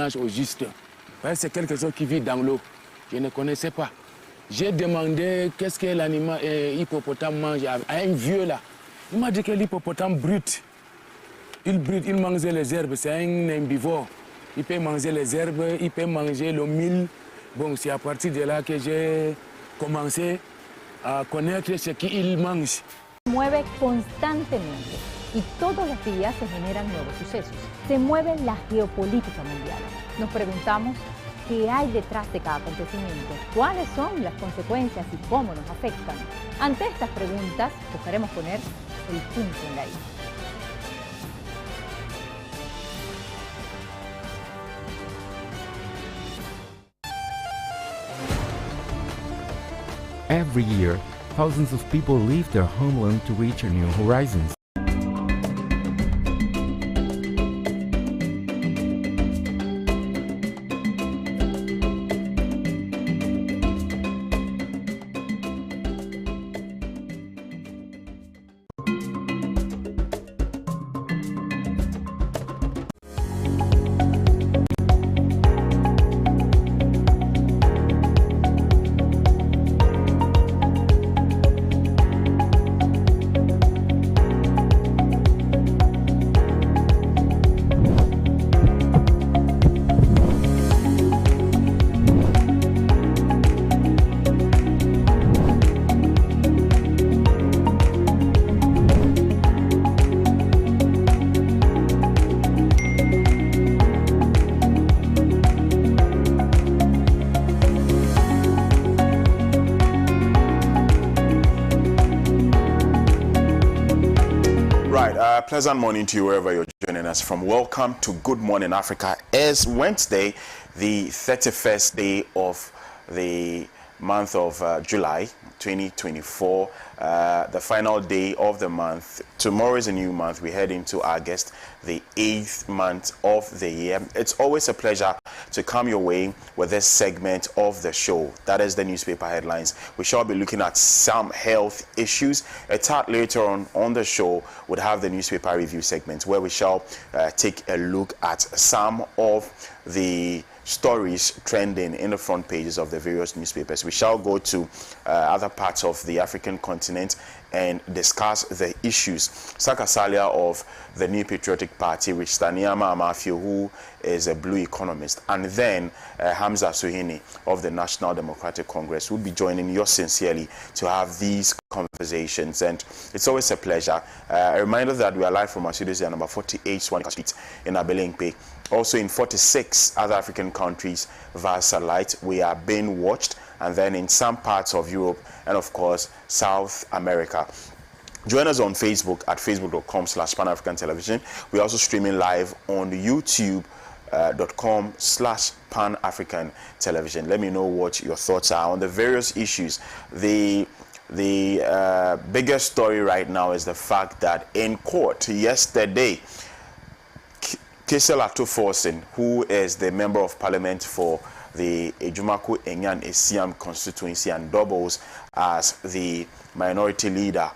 nage au juste. C'est quelque chose qui vit dans l'eau. Je ne connaissais pas. J'ai demandé qu'est-ce que l'animal hippopotame mange à un vieux là. Il m'a dit que l'hippopotame brute. Il mangeait les herbes, c'est un herbivore. Il peut manger les herbes, il peut manger le mil. Bon, c'est à partir de là que j'ai commencé a connaître ce qu'il mange. Mueve constantemente y todos los días se generan nuevos sucesos. Se mueve la geopolítica mundial. Nos preguntamos qué hay detrás de cada acontecimiento, cuáles son las consecuencias y cómo nos afectan. Ante estas preguntas buscaremos poner el punto en la I. Every year, thousands of people leave their homeland to reach new horizons. Pleasant morning to you wherever you're joining us from. Welcome to Good Morning Africa. It's Wednesday, the 31st day of the month of July 2024, the final day of the month. Tomorrow is a new month. We head into August, the 8th month of the year. It's always a pleasure to come your way with this segment of the show. That is the newspaper headlines. We shall be looking at some health issues. A tad later on the show would have the newspaper review segment, where we shall take a look at some of the stories trending in the front pages of the various newspapers. We shall go to other parts of the African continent and discuss the issues. Sakasalia of the New Patriotic Party, Rich Taniama Amafio, who is a blue economist, and then Hamza Suhini of the National Democratic Congress would be joining yours sincerely to have these conversations. And it's always a pleasure. A reminder that we are live from our studios at number 48 Swanika Street in Abelingpe. Also in 46 other African countries via satellite, we are being watched, and then in some parts of Europe and of course South America. Join us on Facebook at facebook.com/Pan-African Television. We're also streaming live on youtube.com/Pan-African Television. Let me know what your thoughts are on the various issues. The biggest story right now is the fact that in court yesterday, Kesel Atuforsen, who is the member of parliament for the Ejumaku Enyan Esiam constituency and doubles as the minority leader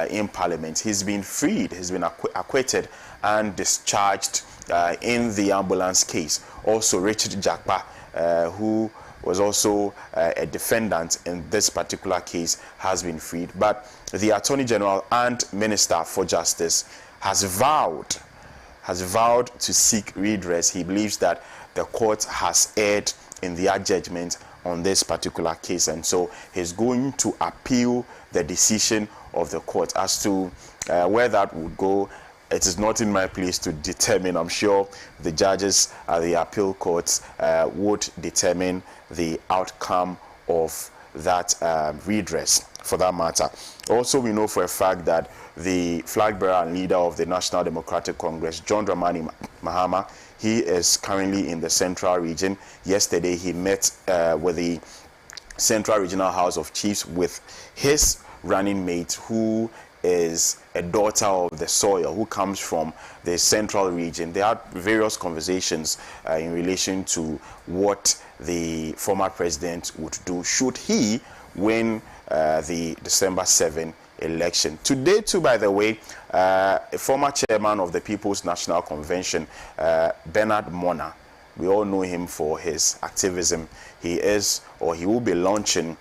in parliament, he's been freed, he's been acquitted and discharged in the ambulance case. Also Richard Jakpa, who was also a defendant in this particular case, has been freed. But the Attorney General and Minister for Justice has vowed to seek redress. He believes that the court has erred in their judgment on this particular case, and so he's going to appeal the decision of the court. As to where that would go, it is not in my place to determine. I'm sure the judges at the appeal courts would determine the outcome of that redress, for that matter. Also, we know for a fact that the flag bearer and leader of the National Democratic Congress, John Dramani Mahama, he is currently in the Central Region. Yesterday, he met with the Central Regional House of Chiefs with his running mate, who is a daughter of the soil, who comes from the Central Region. They had various conversations in relation to what the former president would do should he win the December 7 election. Today too, by the way, a former chairman of the People's National Convention, Bernard Mona, we all know him for his activism. He is, or he will be launching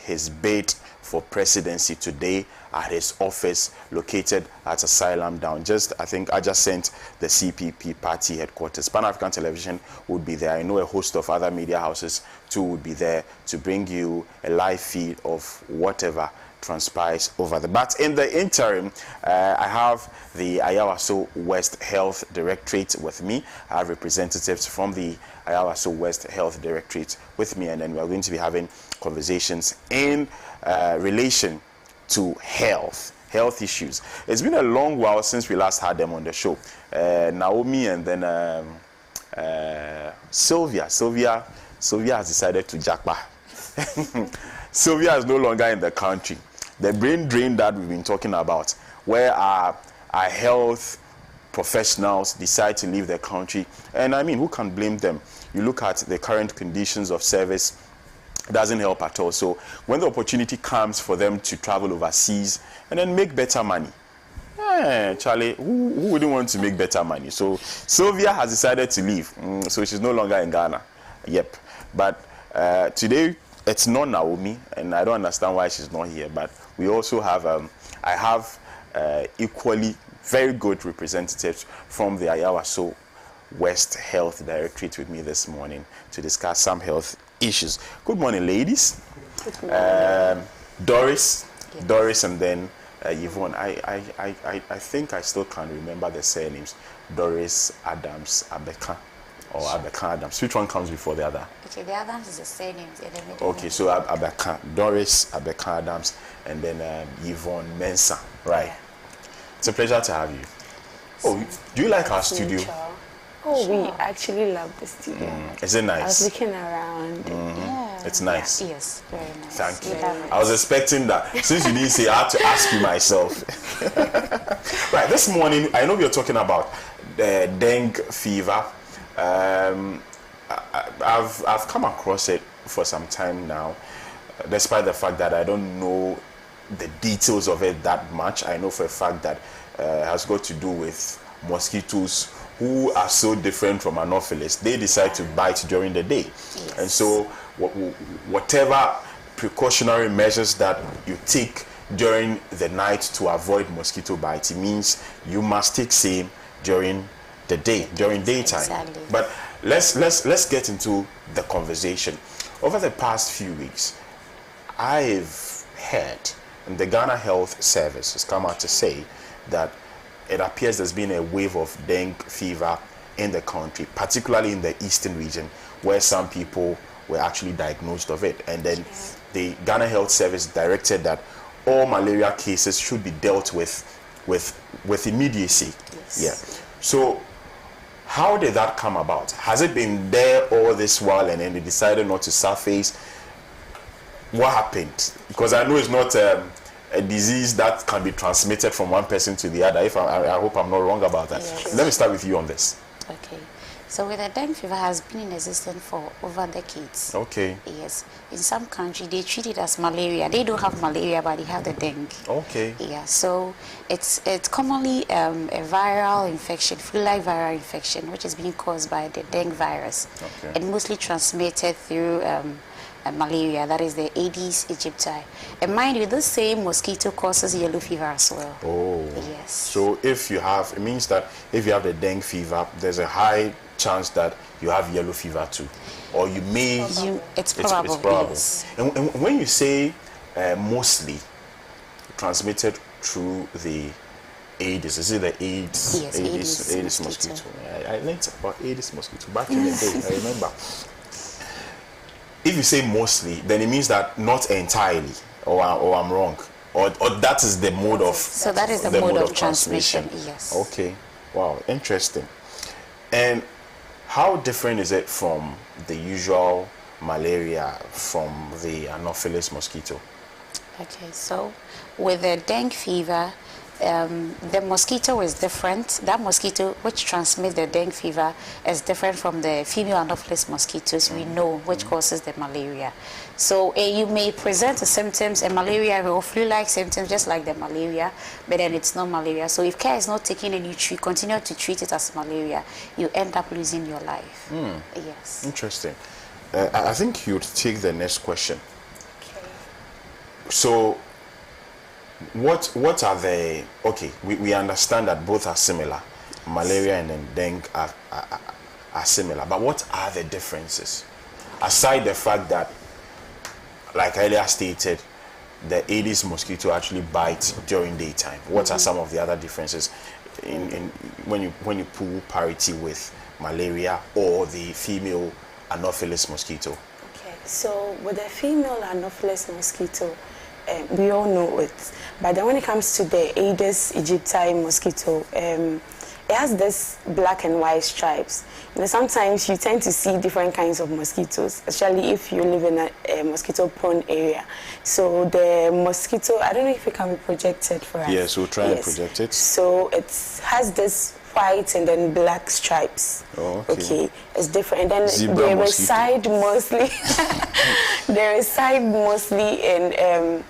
his bid for presidency today at his office located at Asylum Down, I think adjacent the CPP party headquarters. Pan-African Television would be there. I know a host of other media houses too would be there to bring you a live feed of whatever transpires over there. But in the interim, I have the Ayawaso West Health Directorate with me. I have representatives from the Ayawaso West Health Directorate with me, and then we are going to be having conversations in relation to health issues. It's been a long while since we last had them on the show. Naomi and then Sylvia has decided to jackpot. Sylvia is no longer in the country. The brain drain that we've been talking about, where our health professionals decide to leave the country, and I mean, who can blame them? You look at the current conditions of service, it doesn't help at all. So when the opportunity comes for them to travel overseas and then make better money, Charlie, who wouldn't want to make better money? So Sylvia has decided to leave, so she's no longer in Ghana. Yep. But today it's not Naomi, and I don't understand why she's not here. But we also have, I have equally very good representatives from the Ayawaso West Health Directorate with me this morning to discuss some health issues. Good morning, ladies. Good morning. Doris, and then Yvonne. I think I still can't remember the surnames. Doris Adams Abeka, or Abeka Adams. Which one comes before the other? Okay, the Adams is the surname. Okay, so Abeka, Doris Abeka Adams, and then Yvonne Mensah. Right. Yeah. It's a pleasure to have you. Oh, do you like our studio? Oh, sure. We actually love the studio. Is it nice? I was looking around. Yeah. It's nice. Yes, very nice. Thank you. Nice. I was expecting that. Since you didn't say, I had to ask you myself. Right, this morning, I know we are talking about the dengue fever. I've come across it for some time now, despite the fact that I don't know the details of it that much. I know for a fact that it has got to do with mosquitoes who are so different from Anopheles. They decide to bite during the day. Yes. And so whatever precautionary measures that you take during the night to avoid mosquito bites, it means you must take same during the day, during daytime. Exactly. But let's get into the conversation. Over the past few weeks, I've heard, and the Ghana Health Service has come out to say that it appears there's been a wave of dengue fever in the country, particularly in the eastern region, where some people were actually diagnosed of it. And then the Ghana Health Service directed that all malaria cases should be dealt with immediacy. Yes. Yeah. So how did that come about? Has it been there all this while and then they decided not to surface? What happened? Because I know it's not a disease that can be transmitted from one person to the other. I hope I'm not wrong about that. Yes. Let me start with you on this. Okay. So with the dengue fever has been in existence for over decades. Okay. Yes. In some countries, they treat it as malaria. They don't have malaria, but they have the dengue. Okay. Yeah. So it's commonly a viral infection, flu-like viral infection, which is being caused by the dengue virus. Okay. And mostly transmitted through malaria, that is the Aedes aegypti. And mind you, this same mosquito causes yellow fever as well. Oh. Yes. So if you have, it means that if you have the dengue fever, there's a high chance that you have yellow fever too. Or you may... It's probable. It's probable. Yes. And when you say mostly transmitted through the Aedes, is it the Aedes? Yes, Aedes mosquito. I learned about Aedes mosquito back in the day, I remember. If you say mostly, then it means that not entirely, or I'm wrong, or that is the mode of. So that is the mode of transmission. Yes. Okay. Wow. Interesting. And how different is it from the usual malaria from the Anopheles mosquito? Okay. So with the dengue fever, the mosquito is different. That mosquito which transmits the dengue fever is different from the female Anopheles mosquitoes we know, which causes the malaria. So you may present the symptoms, a malaria or flu-like symptoms, just like the malaria, but then it's not malaria. So if care is not taken and you continue to treat it as malaria, you end up losing your life. Yes. Interesting. I think you'd take the next question. Okay. So, what are the, okay, we understand that both are similar, malaria and then dengue are similar, but what are the differences? Aside the fact that, like earlier stated, the Aedes mosquito actually bites during daytime, what are some of the other differences in when you pull parity with malaria or the female Anopheles mosquito? Okay, so with the female Anopheles mosquito, we all know it, but then when it comes to the Aedes aegypti mosquito, it has this black and white stripes. You know, sometimes you tend to see different kinds of mosquitoes, especially if you live in a mosquito-prone area. So the mosquito, I don't know if it can be projected for us. Yes, we'll try and project it. So it has this white and then black stripes. Oh, okay. It's different. And then Zebra they mosquito. reside mostly. They reside mostly in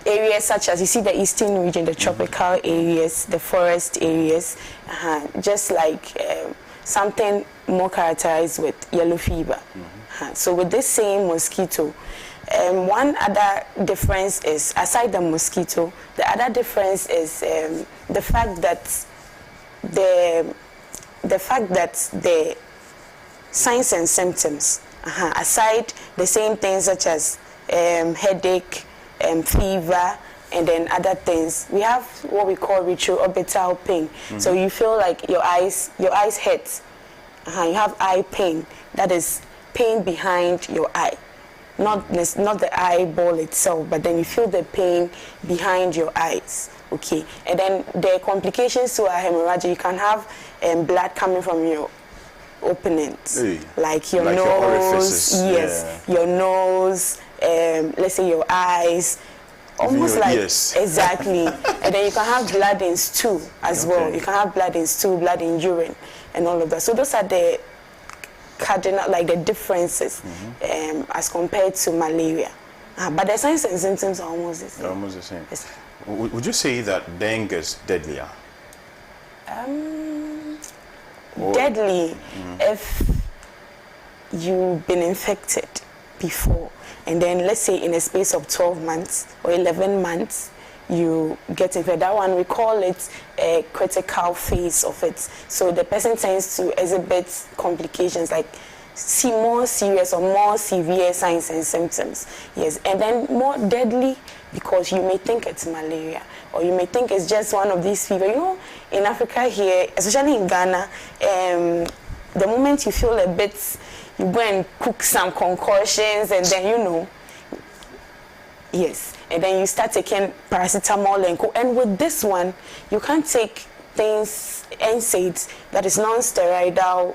areas such as, you see, the eastern region, the tropical areas, the forest areas, just like something more characterized with yellow fever. So with this same mosquito, one other difference is, aside the mosquito, the other difference is the fact that the signs and symptoms, aside the same things such as headache, fever, and then other things, we have what we call retroorbital pain. So you feel like your eyes hurt. You have eye pain. That is pain behind your eye, not the eyeball itself, but then you feel the pain behind your eyes. Okay, and then the complications to a hemorrhage, you can have blood coming from your openings, like your nose, your orifices. Yes, your nose, let's say your eyes, almost your like ears. Exactly. And then you can have blood in stool as well. You can have blood in stool, blood in urine, and all of that. So those are the cardinal, like the differences as compared to malaria. But the signs and symptoms are almost the same. They're almost the same. Yes. Would you say that dengue is deadlier? Deadly if you've been infected before, and then let's say in a space of 12 months or 11 months you get infected. That one, we call it a critical phase of it. So the person tends to exhibit complications, like see more serious or more severe signs and symptoms. Yes, and then more deadly because you may think it's malaria, or you may think it's just one of these fever. You know, in Africa here, especially in Ghana, the moment you feel a bit, you go and cook some concoctions, and then, you know, yes, and then you start taking paracetamol and with this one, you can't take things, NSAIDs, that is non-steroidal,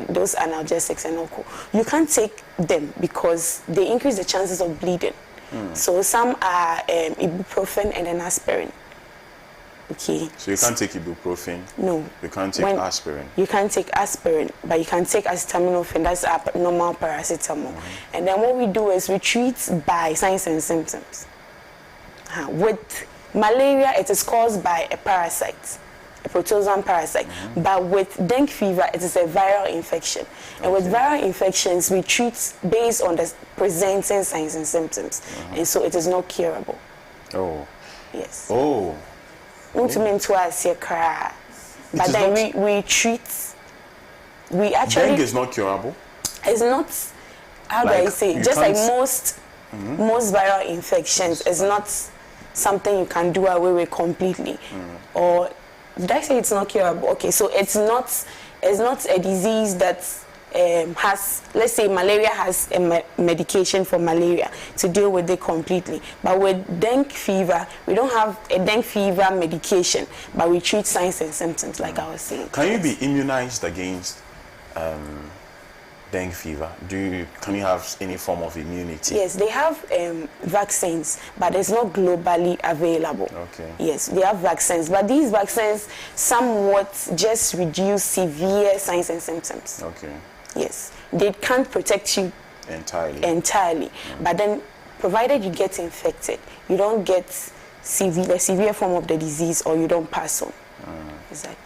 those analgesics and all. You can't take them because they increase the chances of bleeding. So some are ibuprofen and then aspirin. Okay. So you can't take ibuprofen? No. You can't take aspirin? You can't take aspirin, but you can take acetaminophen, that's normal paracetamol. And then what we do is we treat by signs and symptoms. With malaria, it is caused by a parasite, a protozoan parasite. But with dengue fever, it is a viral infection. And with viral infections, we treat based on the presenting signs and symptoms. And so it is not curable. Oh. Yes. Oh. But then we treat, we actually... Dengue is not curable? It's not, how do I say, just like most viral infections, it's not something you can do away with completely. Or did I say it's not curable? Okay, so it's not a disease that has, let's say malaria has a medication for malaria to deal with it completely. But with dengue fever, we don't have a dengue fever medication, but we treat signs and symptoms, like I was saying. Can you be immunized against dengue fever? Can you have any form of immunity? Yes, they have vaccines, but it's not globally available. Okay. Yes, they have vaccines, but these vaccines somewhat just reduce severe signs and symptoms. Okay. Yes, they can't protect you entirely. But then, provided you get infected, you don't get the severe form of the disease, or you don't pass on. Exactly.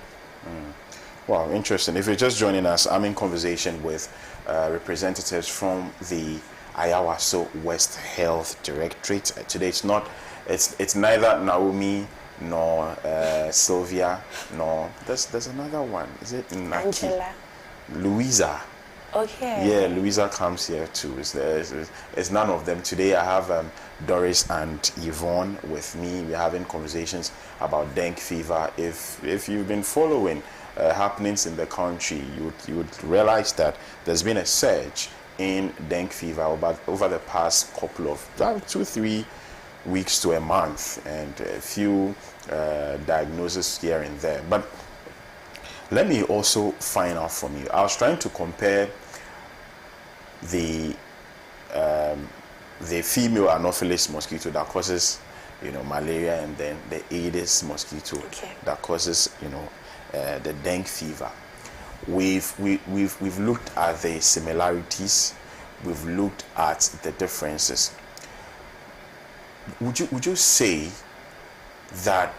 Wow, interesting. If you're just joining us, I'm in conversation with representatives from the ALORMASOR West Health Directorate. Today it's neither Naomi nor Sylvia nor there's another one. Is it Naki? Angela? Louisa. Okay. Yeah, Louisa comes here too. It's none of them. Today I have Doris and Yvonne with me. We're having conversations about dengue fever. If you've been following happenings in the country, you would realize that there's been a surge in dengue fever over the past couple of 2-3 weeks to a month, and a few diagnoses here and there. But let me also find out from you. I was trying to compare the female Anopheles mosquito that causes, malaria, and then the Aedes mosquito that causes, the dengue fever. We've looked at the similarities. We've looked at the differences. Would you say that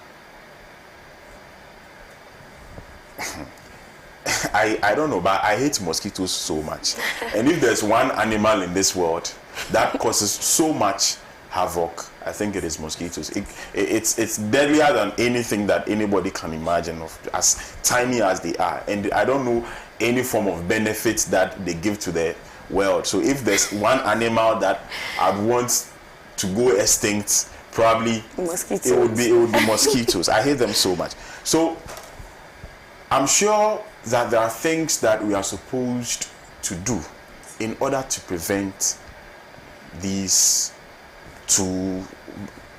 I don't know, but I hate mosquitoes so much. And if there's one animal in this world that causes so much havoc, I think it is mosquitoes. It's deadlier than anything that anybody can imagine, of as tiny as they are. And I don't know any form of benefits that they give to the world. So if there's one animal that I'd want to go extinct, probably mosquitoes. It would be mosquitoes. I hate them so much. So I'm sure that there are things that we are supposed to do in order to prevent these two.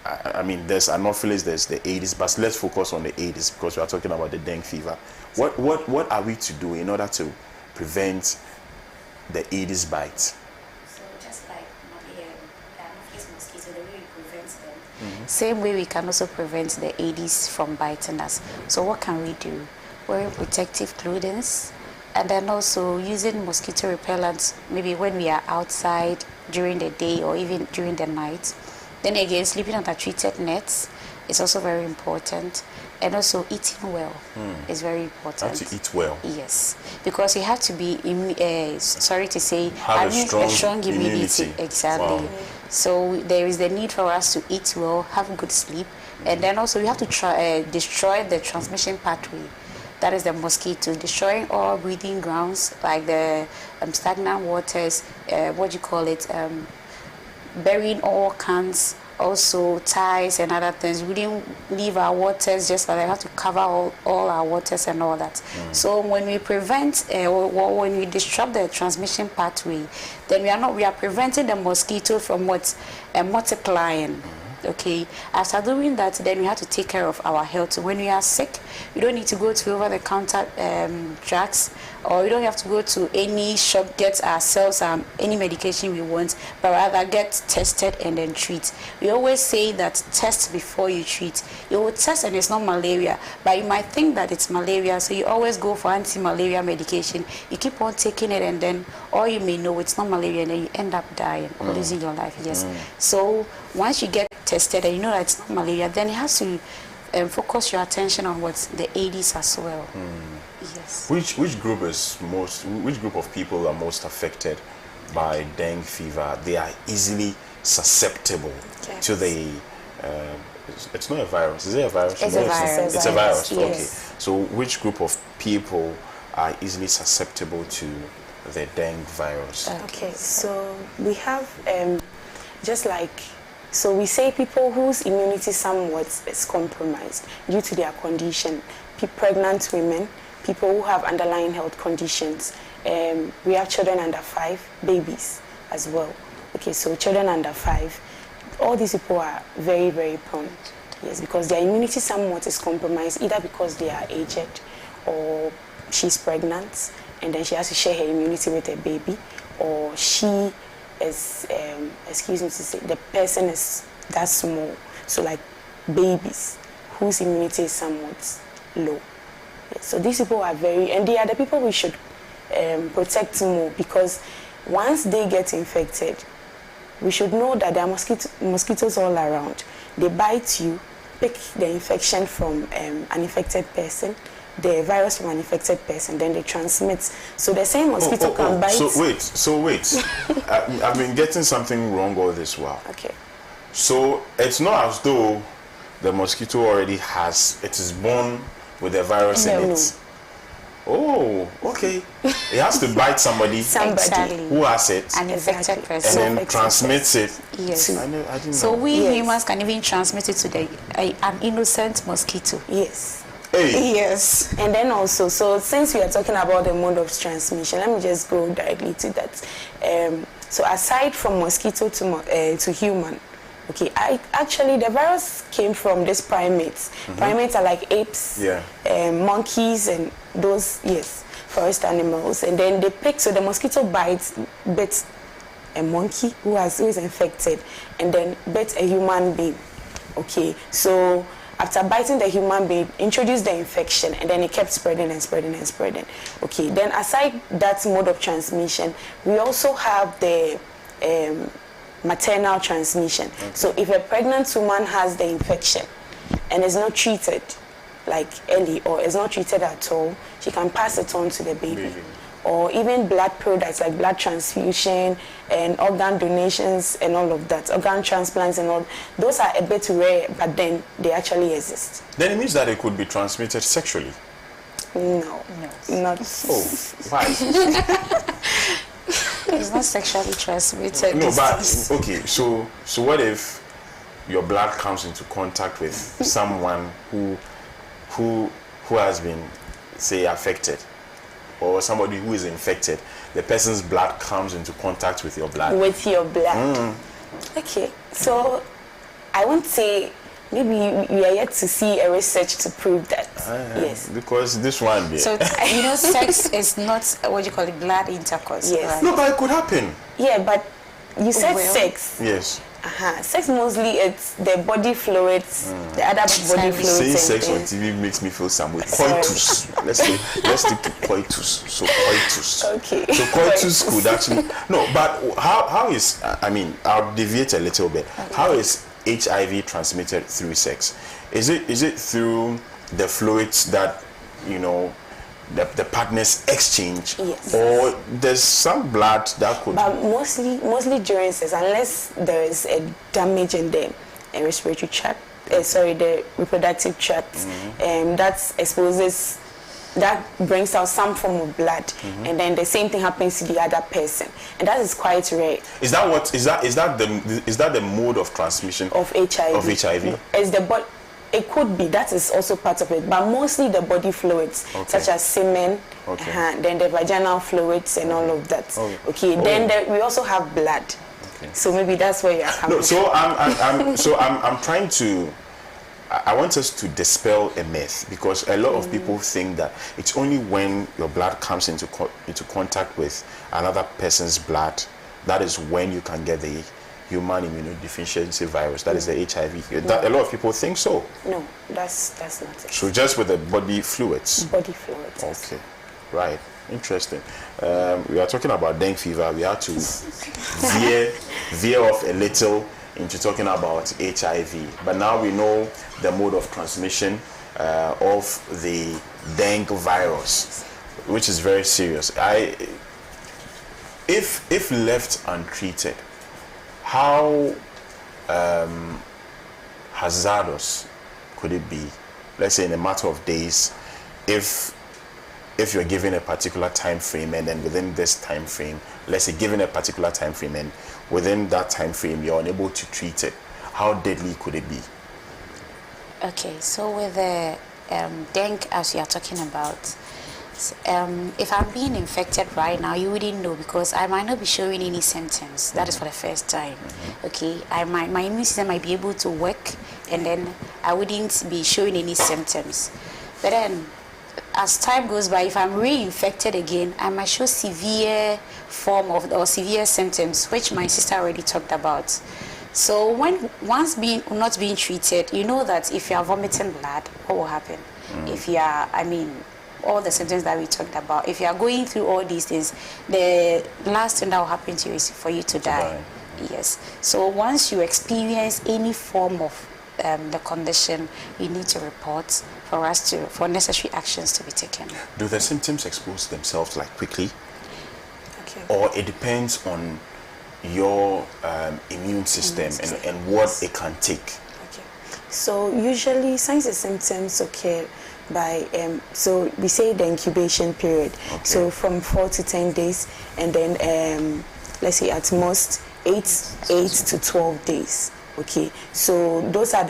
I mean, there's Anopheles, there's the Aedes, but let's focus on the Aedes because we are talking about the dengue fever. What are we to do in order to prevent the Aedes bite? So just like the Anopheles mosquito, the way we prevent them, same way we can also prevent the Aedes from biting us. So what can we do? Wearing protective clothing, and then also using mosquito repellents, maybe when we are outside during the day or even during the night. Then again, sleeping under treated nets is also very important, and also eating well is very important. Have to eat well. Yes, because you have to be, sorry to say, have a strong immunity. Exactly. Wow. So there is the need for us to eat well, have good sleep, and then also we have to destroy the transmission pathway. That is the mosquito, destroying all breathing grounds like the stagnant waters, burying all cans, also ties and other things. We didn't leave our waters just like that. We have to cover all our waters and all that. So when we prevent when we disrupt the transmission pathway, then we are preventing the mosquito from multiplying. Okay, after doing that, then we have to take care of our health. So when we are sick, we don't need to go to over-the-counter drugs, or we don't have to go to any shop, get ourselves any medication we want, but rather get tested and then treat. We always say that test before you treat. You will test and it's not malaria, but you might think that it's malaria, so you always go for anti-malaria medication. You keep on taking it, and then all you may know it's not malaria, and then you end up dying or losing your life. Yes. So once you get tested and you know that it's not malaria, then you have to focus your attention on what's the Aedes as well. Yes. Which group of people are most affected by dengue fever? They are easily susceptible to the. It's not a virus. Is it a virus? It's a virus. It's a virus. Yes. Okay. So which group of people are easily susceptible to the dengue virus? Okay. So we have So we say people whose immunity somewhat is compromised due to their condition, pregnant women, people who have underlying health conditions. We have children under 5, babies as well. Okay, so children under 5, all these people are very, very prone. Yes, because their immunity somewhat is compromised, either because they are aged or she's pregnant, and then she has to share her immunity with her baby, or she is, excuse me to say, the person is that small, so like babies whose immunity is somewhat low. Yeah, so these people are very, and they are the people we should protect more, because once they get infected, we should know that there are mosquitoes all around. They bite you, pick the infection from an infected person, the virus from an infected person, then they transmit. So the same mosquito can bite. So wait. I've been getting something wrong all this while. Okay. So it's not as though the mosquito already it is born with the virus in it. Oh, okay. It has to bite somebody Exactly. who has it, An infected person. and then transmits it. Yes. I didn't So know. we humans can even transmit it to an innocent mosquito. Yes. Hey. Yes. And then also, so since we are talking about the mode of transmission, let me just go directly to that. So aside from mosquito to human, okay, actually the virus came from these primates. Primates are like apes, monkeys, and those, forest animals. And then they pick, so the mosquito bit a monkey who is infected, and then bit a human being. Okay, so after biting the human being, introduced the infection, and then it kept spreading and spreading and spreading. Okay, then aside that mode of transmission, we also have the maternal transmission. Okay. So if a pregnant woman has the infection and is not treated like early, or is not treated at all, she can pass it on to the baby. Or even blood products like blood transfusion and organ donations and all of that, organ transplants and all, those are a bit rare, but then they actually exist. Then it means that it could be transmitted sexually. No, not. Oh, why? It's not sexually transmitted. No, but okay. So what if your blood comes into contact with someone who has been, say, affected, or somebody who is infected? The person's blood comes into contact with your blood. With your blood. Okay. So I won't say. Maybe we are yet to see a research to prove that. Yes. Because this one. So, sex is not what you call it, blood intercourse. Yes. Right? No, but it could happen. Yeah, but you said sex. Yes. Sex mostly it's the body fluids, the other body fluids. Saying sex on TV makes me feel some way. Coitus. Let's stick to coitus. So coitus. Okay. So coitus could actually but how is, I mean, I'll deviate a little bit. Okay. How is HIV transmitted through sex? Is it through the fluids that the partners exchange? Yes. Or there's some blood that could? But mostly during sex, unless there is a damage in the respiratory tract, the reproductive tract, that brings out some form of blood, and then the same thing happens to the other person, and that is quite rare. Is that the mode of transmission of HIV? Of HIV? It could be, that is also part of it, but mostly the body fluids, such as semen, then the vaginal fluids and all of that. Then we also have blood. So maybe that's where you are coming from. So I'm trying to. I want us to dispel a myth, because a lot of people think that it's only when your blood comes into contact with another person's blood, that is when you can get the human immunodeficiency virus, that is the HIV. A lot of people think so. No, that's not it. So just with the body fluids? Body fluids. Okay, right. Interesting. We are talking about dengue fever. We have to veer off a little into talking about HIV, but now we know the mode of transmission of the dengue virus, which is very serious. If left untreated, how hazardous could it be? Let's say in a matter of days, if you're given a particular time frame, and then within this time frame, let's say given a particular time frame, and within that time frame you're unable to treat it, how deadly could it be? Okay, so with the dengue, as you are talking about, if I'm being infected right now, you wouldn't know, because I might not be showing any symptoms. That is for the first time. Okay, my immune system might be able to work, and then I wouldn't be showing any symptoms. But then as time goes by, if I'm reinfected again, I might show severe form of or severe symptoms, which my sister already talked about. So once not being treated, you know that if you are vomiting blood, what will happen? If you are, all the symptoms that we talked about, if you are going through all these things, the last thing that will happen to you is for you to die. Yes. So once you experience any form of the condition, you need to report for necessary actions to be taken. Do the symptoms expose themselves like quickly? Okay. Or it depends on your immune system and what it can take? Okay. So usually signs and symptoms occur by so we say the incubation period. Okay. So from 4 to 10 days, and then let's say at most 8 to 12 days. Okay, so those are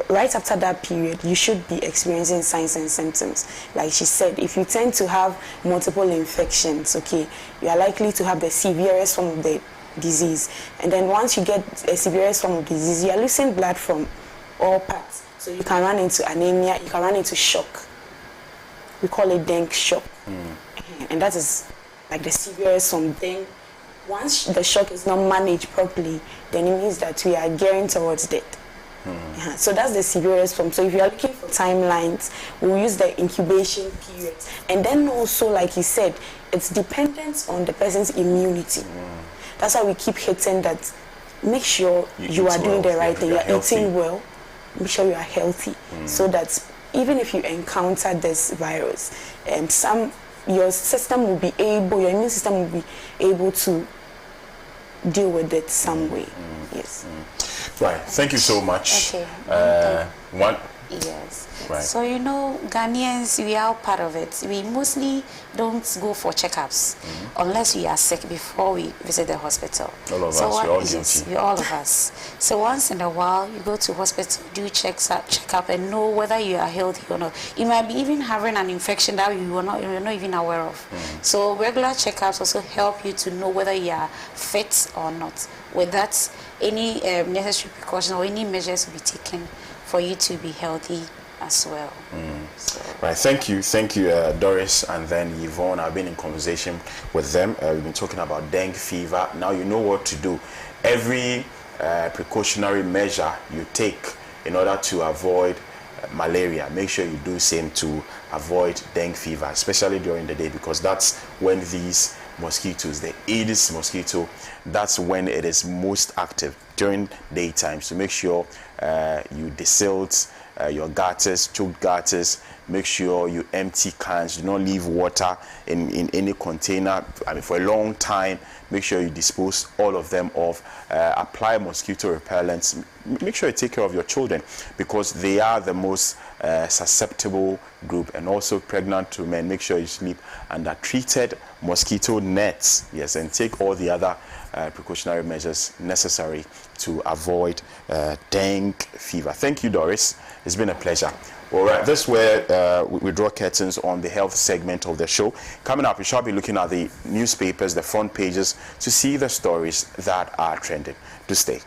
right after that period, you should be experiencing signs and symptoms. Like she said, if you tend to have multiple infections, okay, you are likely to have the severest form of the disease. And then once you get a severest form of the disease, you are losing blood from all parts. So you can run into anemia, you can run into shock. We call it dengue shock. And that is like the severest form. Then once the shock is not managed properly, then it means that we are gearing towards death. So that's the severest form. So if you are looking for timelines, we'll use the incubation period. And then also, like you said, it's dependent on the person's immunity. That's why we keep hitting that. Make sure you are doing the right thing. You are eating well. Make sure you are healthy, so that even if you encounter this virus, your immune system will be able to deal with it some way. Yes. Right. Thank you so much. Okay. Yes. Right. So Ghanaians, we are part of it. We mostly don't go for checkups unless we are sick before we visit the hospital. All of us, we're all guilty. All of us. So once in a while, you go to hospital, do check up, and know whether you are healthy or not. You might be even having an infection that you're not even aware of. So regular checkups also help you to know whether you are fit or not. With that, any necessary precautions or any measures will be taken for you to be healthy as well. So. Right, thank you, Doris and then Yvonne. I've been in conversation with them. We've been talking about dengue fever. Now you know what to do. Every precautionary measure you take in order to avoid malaria, make sure you do same to avoid dengue fever, especially during the day, because that's when these mosquitoes, the Aedes mosquito, that's when it is most active during daytime. So make sure you desilt your gutters, choked gutters. Make sure you empty cans. Do not leave water in any container for a long time. Make sure you dispose all of them off. Apply mosquito repellents. Make sure you take care of your children, because they are the most susceptible group. And also pregnant women, make sure you sleep under treated mosquito nets. Yes, and take all the other precautionary measures necessary to avoid dengue fever. Thank you, Doris. It's been a pleasure. All right, this is where we draw curtains on the health segment of the show. Coming up, we shall be looking at the newspapers, the front pages, to see the stories that are trending. Do stay.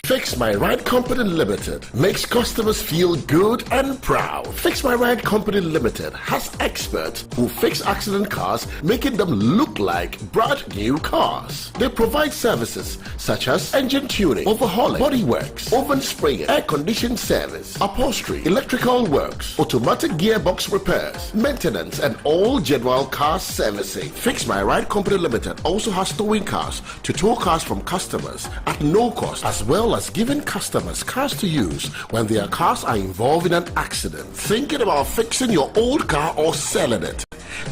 Fix My Ride Company Limited makes customers feel good and proud. Fix My Ride Company Limited has experts who fix accident cars, making them look like brand new cars. They provide services such as engine tuning, overhauling, body works, oven spraying, air conditioning service, upholstery, electrical works, automatic gearbox repairs, maintenance, and all general car servicing. Fix My Ride Company Limited also has towing cars to tow cars from customers at no cost, as well as giving giving customers cars to use when their cars are involved in an accident. Thinking about fixing your old car or selling it?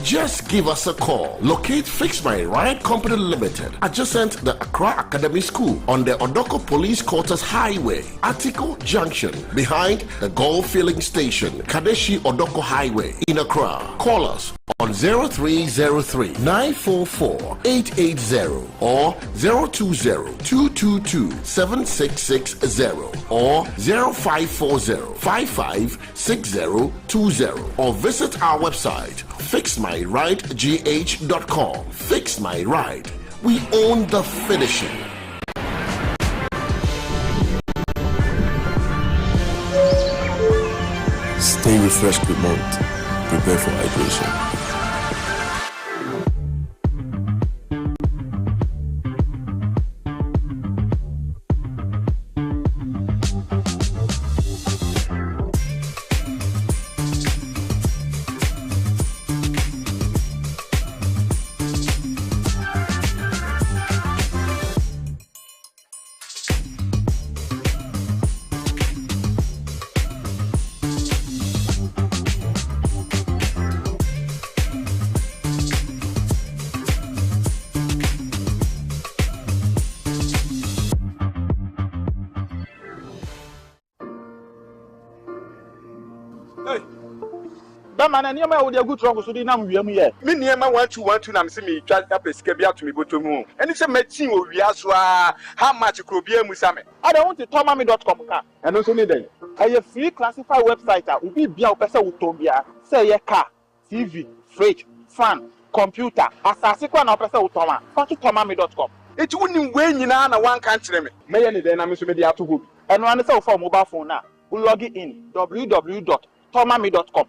Just give us a call. Locate Fix My Ride Company Limited, adjacent the Accra Academy School on the Odoko Police Quarters Highway, Atiko Junction, behind the Gold Filling Station, Kadeshi Odoko Highway in Accra. Call us on 0303 944 880 or 020 222 7660 or 0540 556020 or visit our website fixmyridegh.com. Fix My Ride. We own the finishing. Stay refreshed with Mont. Prepare for hydration. Man, and you may have good trouble so dinam we am here. Me near my 1212 na me me twa apesika bia to me botomu. And it's a machine we aso how much could be musame. I don't want to tomami.com ka. And also need them. A free classified website will be bia opesa utombia. Say ye car, TV, fridge, fan, computer, asase kwa na opesa utoma. Fa to tomami.com. It wouldn't way nyina na one country me. Me ye ne den na me so me dia to go. And one say for mobile phone na. We log in www.tomami.com.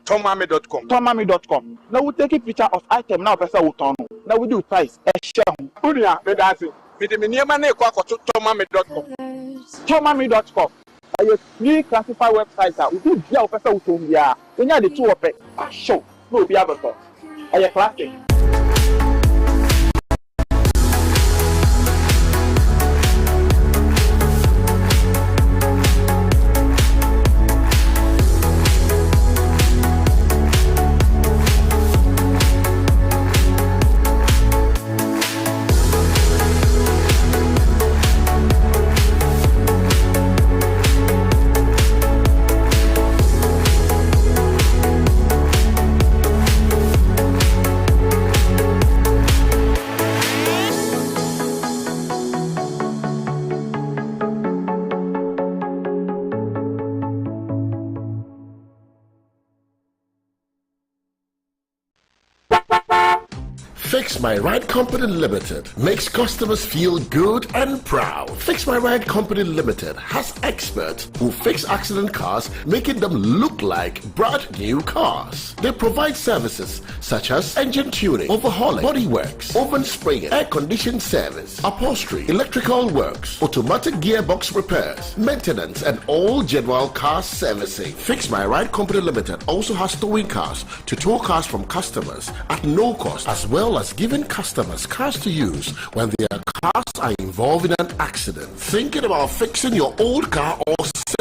Tomami.com. Now we take a picture of item now person will turn. Now we do price. Unia, that's it. With the minimum name to Tomami.com. Tomami.com. A free classified website. We do deal person will turn here. We need the two of it. Show. No be able to. A classic. Fix My Ride Company Limited makes customers feel good and proud. Fix My Ride Company Limited has experts who fix accident cars, making them look like brand new cars. They provide services such as engine tuning, overhauling, body works, oven spraying, air conditioning service, upholstery, electrical works, automatic gearbox repairs, maintenance, and all general car servicing. Fix My Ride Company Limited also has towing cars to tow cars from customers at no cost, as well as giving customers cars to use when their cars are involved in an accident. Thinking about fixing your old car or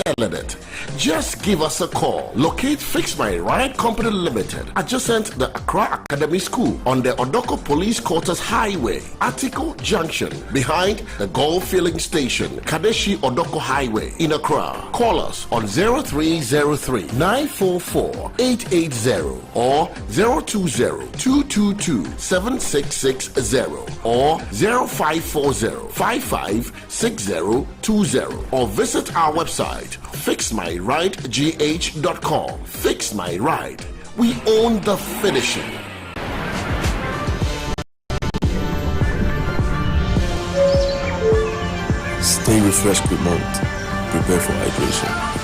selling it? Just give us a call. Locate Fix My Ride Company Limited, adjacent the Accra Academy School on the Odoko Police Quarters Highway, Atiko Junction, behind the Gold Filling Station, Kadeshi Odoko Highway in Accra. Call us on 0303 944 880 or 020 222 7660 or 0540 556020 or visit our website fixmyridegh.com. Fix My Ride. We own the finishing. Stay refreshed with Mont. Prepare for hydration.